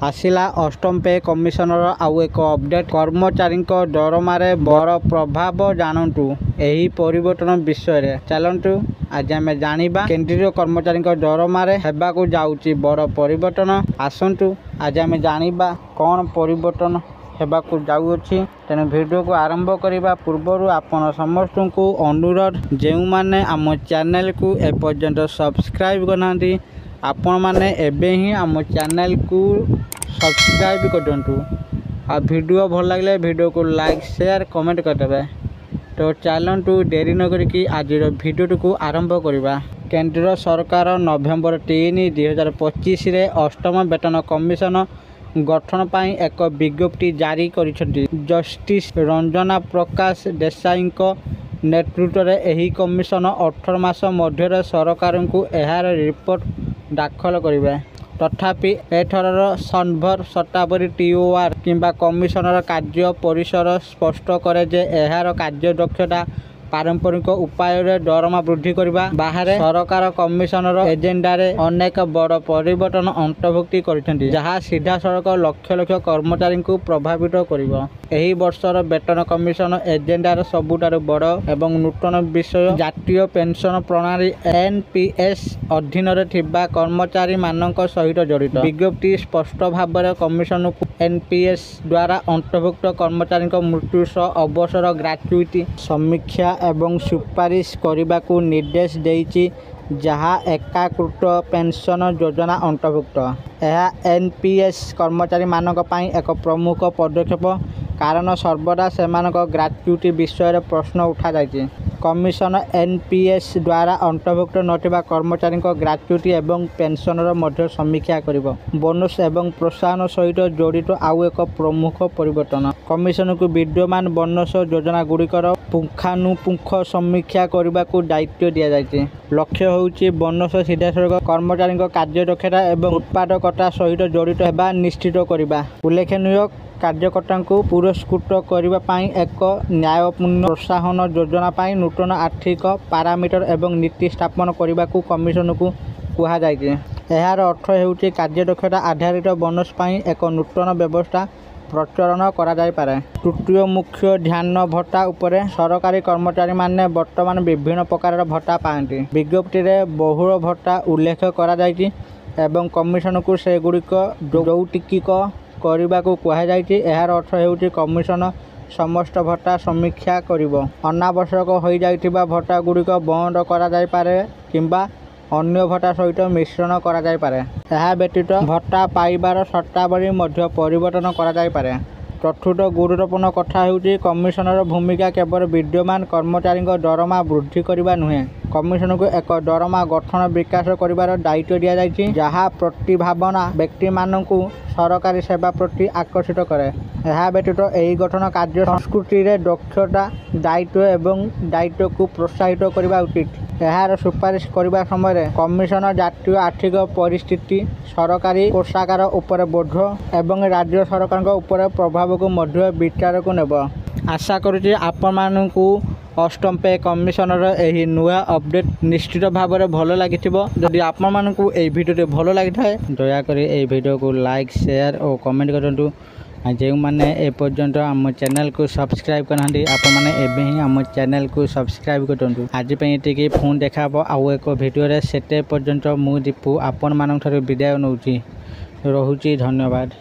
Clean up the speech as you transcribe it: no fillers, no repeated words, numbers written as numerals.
आसिला अष्टम पे कमिशनर आउ एक अपडेट कर्मचारी दरमारे बड़ प्रभाव जानतु यही परिवर्तन विषय चलतु आज आम जाना केंद्रीय कर्मचारी दरमारे हेबाकु जाउची बड़ परिवर्तन। आसतु आज आम जाना कौन परिवर्तन हेबाकु जाउछि। तेणु वीडियो को आरंभ करने पूर्व आपण समस्त को अनुरोध जो मैंने आम चैनल को एपर्यंत सब्सक्राइब करना आपण मैंने एबे ही आम चैनल को सब्सक्राइब करदंतु आ वीडियो भल लगे वीडियो को लाइक शेयर कमेंट करदे। तो चलतु देरी न करिकी आज वीडियो को आरंभ करवा। केंद्र सरकार नवेम्बर 3, 2025 रे अष्टम वेतन कमिशन गठन पाई एक विज्ञप्ति जारी करिसेंती। जस्टिस रंजना प्रकाश देसाई नेतृत्व में यही कमिशन 18 मास मध्य सरकार को यार रिपोर्ट दाखल करेंगे। तथापि एथर सर्भर शतावरी TOR किंबा कमिशनर कार्य परिसर स्पष्ट करे जे यार कार्यदक्षता पारंपरिक उपाय दरमा वृद्धि करने बाहर सरकार कमिशनर एजेंडा रे अनेक बड़ परिवर्तन अंतर्भुक्ति करछंती जहाँ सीधा सड़क लक्ष लक्ष कर्मचारी को प्रभावित करिवो। एही वर्षर वेतन कमिशन एजेंडार सबुठारु बड़ एवं नूतन विषय जातीय पेंशन प्रणाली NPS अधीन रे थिबा कर्मचारी मानक सहित जड़ित। विज्ञप्ति स्पष्ट भाव में कमिशन को NPS द्वारा अंतर्भुक्त कर्मचारी मृत्यु सह अवसर ग्राच्युटी समीक्षा एवं सुपारिश करने को निर्देश देइछि जहाँ एकाकृत पेंशन योजना अंतर्भुक्त। यह NPS कर्मचारी मानक पाई एक प्रमुख पदक्षेप कारण सर्वदा सेमानक ग्राच्युटी विषय प्रश्न उठा जाइछि। कमिशन NPS द्वारा अंतर्भुक्त नथिबा कर्मचारी ग्राच्युटी एवं पेंशनर मध्य समीक्षा करिवो। बोनस एवं प्रोत्साहन सहित जड़ित आउ एक प्रमुख परिवर्तन कमिशन को विद्यमान बोनस योजना गुड़िकर पुंखानुपुंख समीक्षा करने को दायित्व दि जाइछि। लक्ष्य होउछि बोनस सीधासलख कर्मचारी कार्यदक्षता एवं उत्पादकता सहित जड़ित हेबा निश्चित करबा। उल्लेखनीय कार्यकर्ता को पुरस्कृत करने एक न्यायपूर्ण प्रोत्साहन योजना पाई नूतन आर्थिक पारामीटर एवं नीति स्थापन करने को कमिशन को कहा जाइछि। यार अर्थ हेउछि कार्यदक्षता आधारित बोनस पाई एक नूतन व्यवस्था प्रचलन करा जाय पारे। तृतीय मुख्य ध्यान भत्ता उपरे सरकारी कर्मचारी माने वर्तमान विभिन्न प्रकार भत्ता पाएंगे। विज्ञप्ति रे बहुल भत्ता उल्लेख करा जायछि एवं कमिशन को से गुड़िक यौतिकिक करने को कहा जायछि। यार अर्थ हेउछि कमिशन समस्त भत्ता समीक्षा करिवो। अनावश्यक हो जाइथिबा भत्ता गुड़िक बंद करा जाय पारे किंबा अन्य भत्ता सहित मिश्रण करा जाय पारे। यह व्यतीत भत्ता पाइबार शर्तावली मध्य परिवर्तन करा जाय पारे। चतुर्थ गुरुत्वपूर्ण कथा हेउछि कमिशनर भूमिका केवल विद्यमान कर्मचारी दरमा वृद्धि करने नुहे कमिशन को एक दरमा गठन विकास कर दायित्व दि जाइछि जहाँ प्रतिभावना व्यक्ति मानू सरकारी सेवा प्रति आकर्षित करे। यह व्यतीत यही गठन कार्य संस्कृति रे दक्षता दायित्व एवं दायित्व को प्रोत्साहित करने उचित। यार सुपारिश करने समय कमिशन जातीय आर्थिक परिस्थिति सरकारी कोषागार उपर बोझ एवं राज्य सरकार उपर प्रभाव को मध्य विचार को नेब। आशा करुछि आपण मानकु अष्टम पे कमिशनर यही नुआ अपडेट निश्चित भाव में भल लगी। जदि आपण मानकु ए वीडियो भल लगी थाए दयाकोरी ए वीडियो को लाइक शेयर और कमेंट करंतु। जो मैंने एपर्यंत आम चैनल को सब्सक्राइब करना आपण मैंने एबे ही आम चैनल को सब्सक्राइब करंतु। आज पे ये फोन देखा आउ एक वीडियो से पर्यंत मु दीपू आपण मान विदाय नौछि। रहुछि धन्यवाद।